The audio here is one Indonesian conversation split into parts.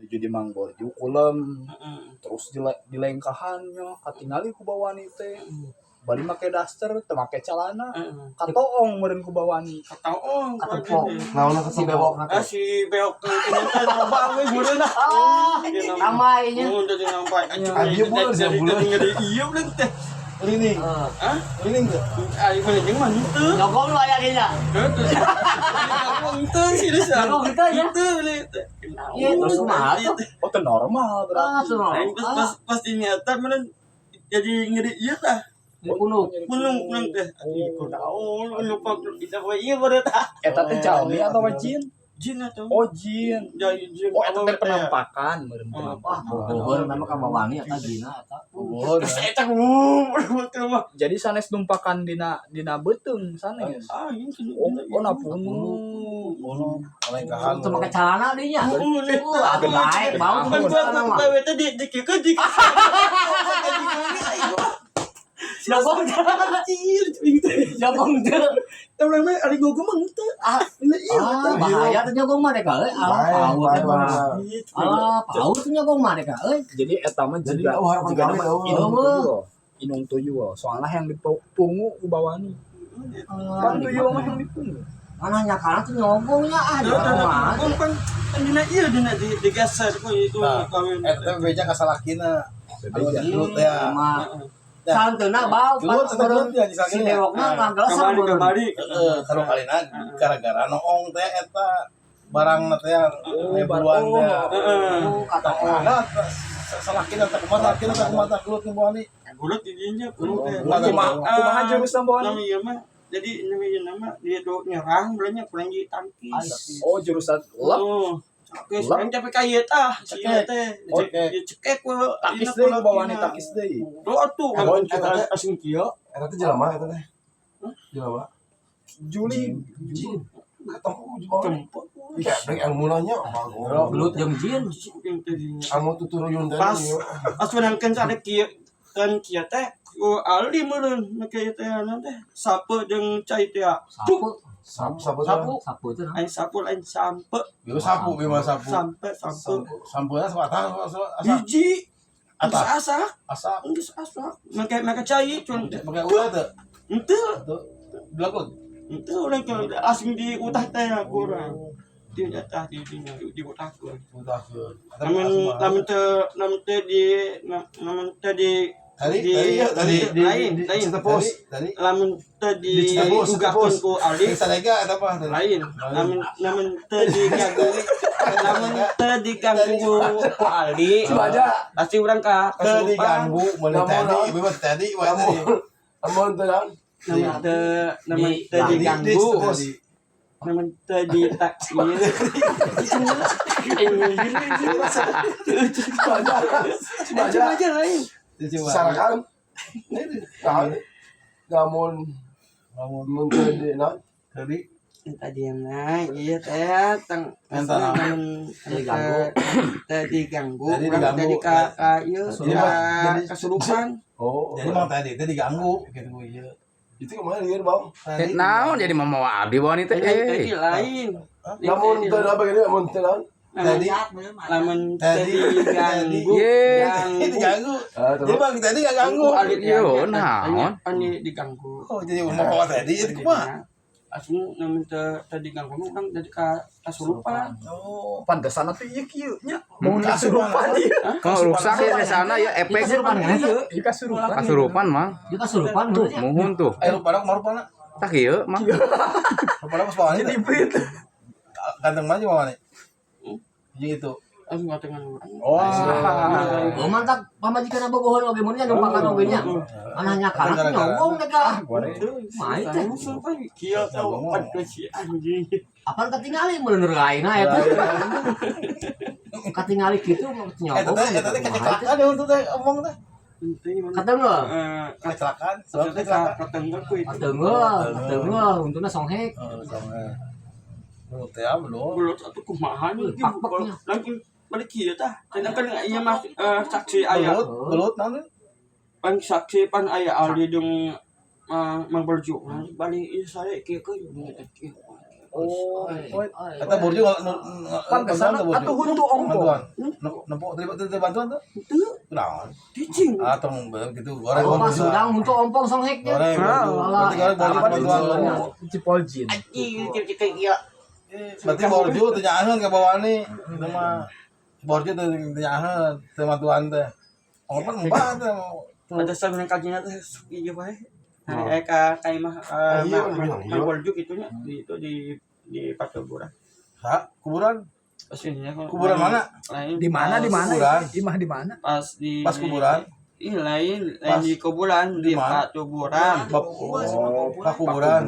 jadi mangborju kulem terus dilengkahannya katingali ku bawani teh bali make daster teu make celana katoong meureun ku bawani katoong Katepok. Naon ka si bewok na. si beok kita nambah we meureunna Ramainya. jadi nambah Dia bulan sih bulan. iya bener teh Lining. hah Lining tuh. ai mah jeung mah henteu Nyogong lu aya dinya. henteu sih desa Nyogong henteu ya. henteu teh Iya terus kumaha tuh? oh teu normal Ah, berarti aing pas dinyata meureun jadi ngeri ieu tah Punuk. punung teh kunaon lupa kita we ieu bener tah eta teh jalmi atau jin jin atuh oh jin jadi jin oh eta teh penampakan meureun penampakan Bogor nama ka Bawani eta dina eta. oh eta mah jadi sanes numpakan dina beuteung sanes ah ieu oh napunu Lengkahan. Teu make celana dinya. Atuh bae bau kan teu celana mah. bae teh di kikeun di Nyogong nyogong teu. Orang mah ari gogong mah henteu. Bahaya tuh nyogong mah deh euy. Paut tuh nyogong mah deh euy. jadi eta mah Jadi, juga harapan juga kami, nama inung tuyul soalnya yang dipungu ku bawani kan tuyul mah yang dipungu Mana nyakana tuh nyogongnya mah. Kan dina ieu dina digeser ku itu kawin. Eta beja ka salakina. Beja. Gelut ya. Santeuna bau Gelut eta gelut ya si disangina. dewokna ngagelesan Kembali Heeh, karo kalina gara-gara noong teh eta barang teh yang buruan teh. kata Ada salakina teh kumaha gelut nu bawani. gulut di dinya gulut teh. kumaha jurusna bawani Nama ieu mah jadi nama dia do nyerang belanya kurang di tangkis. oh jurusan lep Oh. Oke, sekarang capek kaya tah, si teh. Oke. Dicekek we. takis deui ku bawani takis deui Do atuh Oh, kan asing kieu. Eta teh jelema eta teh. Jelema. Juli Ketemu di bawah. Iya, brek ilmu nanya. gelut jeung jin. Anu tuturuyun teh. Pas menangkan ada kieu kan kieu teh ku aldi meureun make teh teh sape jeung cai teh. Sapu Sapu teh. Aing sapu lain sampe. Bieu sapu bieu mah sapu. Sampe Sampuna sabata asa hiji Apa? asa geus asa make cai cun pakai ulah teh. henteu Tuh. Belakut. henteu urang ke asing di utah teh kurang. Di jatah di utahkeun. Udahkeun. Namun teh di Tadi lain Citepus. Tadi lamun teh Di Citepus, diugakeun Citepus. ku Aldi Sadega eta apa? lain namun teh diganggu ku Aldi pasti urang ka Teu kasurupan diganggu meuli tadi, ieu mah tadi wae tadi. Amun teu naon? namun teh diganggu namun teh ditaksir coba aja lain Sarakan. Naon? Namun mun teu di naon? Tadi tadi naik iya teh tang namun teh diganggu urang jadi ka ieu kasurupan. Oh, jadi mang tadi teh diganggu gitu ieu. Itu kemana lieur, Bang? Tadi. Naon jadi mamawa abdi bawa teh Tadi lain. Namun teu apa gini, mun teu naon? Tadi lamun tadi diganggu. Diganggu. Jadi Terus Bang tadi enggak ganggu. alit Yo, naon? Ani diganggu. Oh, jadi mau tadi itu kumaha? Asmu namun teh diganggu urang jadi kasurupan. Oh, pantesan atuh ieu kieu nya mau kasurupan ieu Kalau rusak ya di sana ya efek Kasurupan kan itu? ieu kasurupan kasurupan mah. Dia kasurupan Tuh, muhun tuh. ayo lupa marupana. Tak ieu mah. Lupa pas bawaan jadi itu. beut Ganteng mah bawaan. Jadi itu. Asmu ngatengan urang. wah Oh mantap pamajikan bogohon oge mun nya numpakan oge nya. Mana nyakana tuh nyogong deh ka. Mah itu. Sampai kieu tahu aduh si anjing. Apaan ketinggali bener lainna eta. Ketinggali kitu nyogong. Eta teh kecelakaan ya untuk teh omong teh. Katenggel. Kecelakaan, Soalnya kecelakaan. katenggel ku itu. Katenggel untuna songhek. Menurut teh belum. Bulut atuh kumaha nih? Pak-paknya. Lagi balik kieu tah. Cenah kan ieu mah saksi aya. Belut naon? Pan saksi pan aya Aldi jeung Mang Berju. Balik ieu sare kieu ke. Oh, Eta borju pantesan atuh huntu ongko. bantuan. Nempok terima bantuan tuh. Itu Naon? cicing. Atau gitu goreng Pas borju. sedang untuk ompong songheknya. Goreng borju. Berarti goreng borju bantuan. Cipoljin. Anjing kita iya. Berarti borju teu nyaaheun ke bawah ni. Itu mah borju teu nyaaheun teu bantuan teh. Opan mbah teh. Pada saat yang kajian teh iya bae. Nah, ka imah borju gitunya di Patoburan. Hah? Kuburan? Pastinya Kuburan mana? Lain. Di mana Kuburan. Imah di mana? Pas di Pas kuburan? Ih lain Pas- di kuburan di mana? Patoburan. Pas kuburan.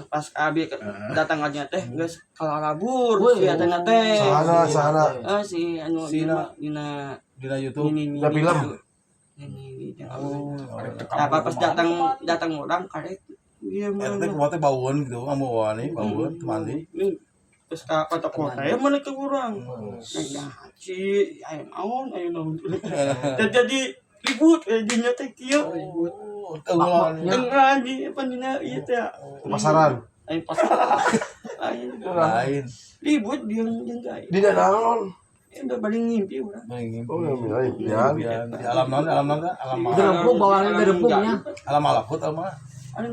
Pas abi datang aja teh geus kalalabur Woi. si atena teh. Sana. Si anu Sina. dina Di YouTube. ini Udah film? ini Oh. apa pas datang orang karek dia Eta teh kumaha teh baueun gitu, kamu bawa nih baueun teu mandi. ini terus ka kota ya mana ke urang si aya naon jadi ribut dinya teh kieu dengan di apa dina ieu teh Pasaran. aing pas Lain. ribut dia jeung Di naon? udah paling ngimpi urang Oh, ya. Di alam naon? Alam Gerempuk bawahnya gerempuknya. alam malakut alam mana? ada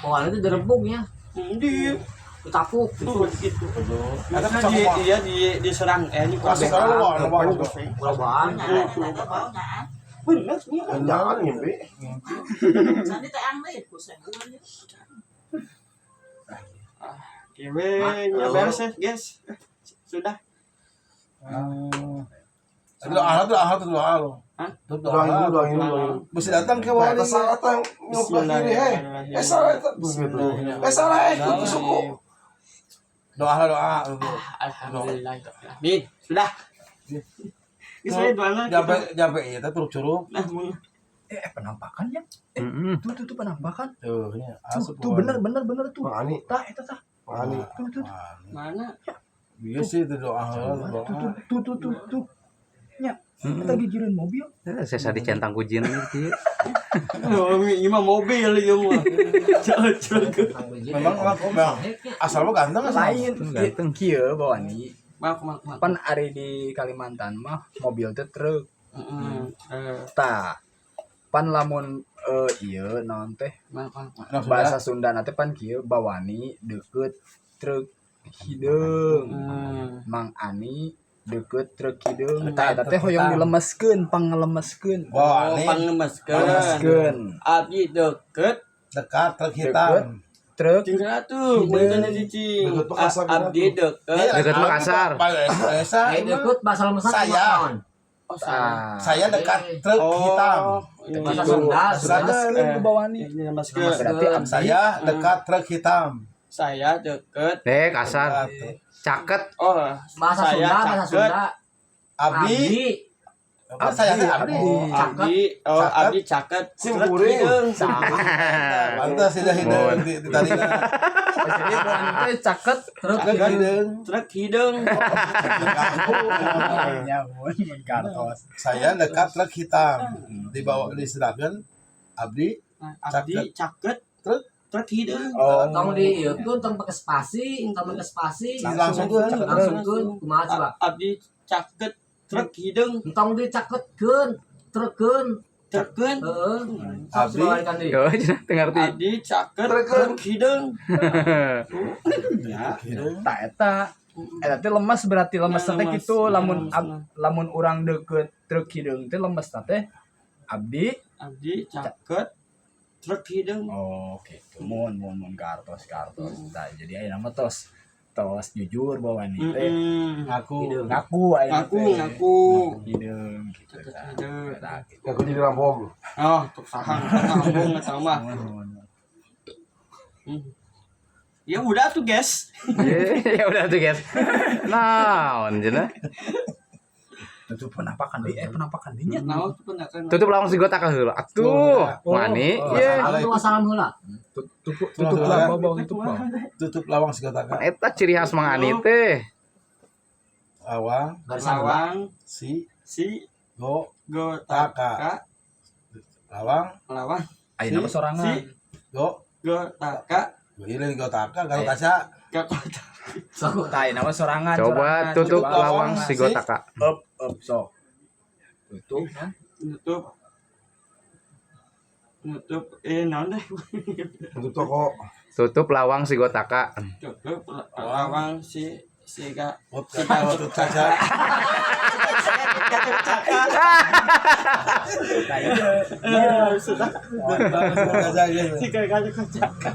Bawahnya itu gerempuknya. di Ditapuk tuh gitu. gitu Ada karena dia diserang di Kasih kalau lo apa itu? Pulau-pulau. bener sih Jangan ngimpi. Sandi teh anglit, pusing. Kewenya beres ya guys sudah Itu ahal tuh ahal. Hah? Tuh Doain ahal. dulu. Bisa datang ke bawah Eta ini. salah tang nyuplak kiri he. Salah eta begitu. Salah itu suku. Doa. alhamdulillah amin sudah saya doang Jampe ieu teh truk curug. nah mun Penampakan ya. Heeh. Tuh penampakan. Tuh nya asup. Tuh bener tuh. Mani, Tah eta tah. mani. Tuh. mana Bieu sih itu doa ahal. Tuh. Nya. Kita gigireun mobil. Saya dicentang ku jin kieu. oh ini mah mobil ieu mah Memang asal mah ganteng asal. Lain Ganteng. kieu bawani. maaf Pan ari di Kalimantan mah mobil teh truk. Tah. Pan lamun ieu naon teh maaf bahasa Sunda teh pan kieu bawani deukeut truk hideung. Mang Ani deukeut truk hideung. Tah eta teh hoyong dilemeskeun, pangelemeskeun. Wah, ini Pangelemeskeun. abdi deket dekat truk hitam. Truk tinggal tuh bener cici Deket Makassar abdi deket Dekat Makassar. Esa Deket bahasa lemesan Saya. oh saya dekat truk hitam. Bahasa Sunda. Dilemeskeun ku bawani. ini maskeun Berarti abdi Saya dekat truk hitam. saya deket Kasar. Caket. oh Bahasa saya Sunda, bahasa caket. Sunda. Abdi. Apa saya teh abdi? Abdi caket Simpuring. Pantas tidak hideung di tadina. Jadi bawani teh caket Truk Hideung. truk hideung nyamun mun kartos. Saya dekat truk hitam. Dibawa diserahkeun abdi abdi caket truk hideung tong di ieu tuh tong pakai spasi, tong pakai spasi. langsung ke Langsung kumaha coba? abdi caket truk hideung Tong dicakeutkeun, trukkeun. trukkeun Heeh. Abdi. Abdi. Yo, cenah teu ngarti. abdi caket truk hideung ya Tah eta teh lemes berarti lemes teh Lemes, kitu lamun lemes. lamun urang deukeut truk hideung teh lemes teh abdi. abdi caket truk hideung Oh, gitu. Mun kartos. Tah jadi ayeuna mah tos jujur bawani teh ngaku. ngaku ayeuna ngaku teh. ngaku Hideung gitu Caket tah. hideung. Tah, gitu. Aku jadi rampok. oh tuh sahang ngambung eta mah Mun. ya udah tuh guys Ya udah tuh, guys. Naon cenah? Tutup penampakan deui nya. nah itu pendakan Tutup langsung si gota ka heula. Atuh, mani. Ieu. Salam heula. Tutup lah bawang itu bang. Tutup lawang segala Eta ciri khas Mang Ani teh. awang lawang si si go gotaka lawang lawang Ayeuna mah sorangan. Si. go gotaka Ini Gotaka kalau kaca. Gak kota. Tai nama sorangan. Coba sorangan. tutup Coba. lawang si Gotaka. Up sok. Tutup kan. Nutup naon deh. Untuk toko. Tutup lawang si Gotaka. Tutup lawang si Kak. Untuk kaca. Sudah. Kaca gitu. Si Kak kaca.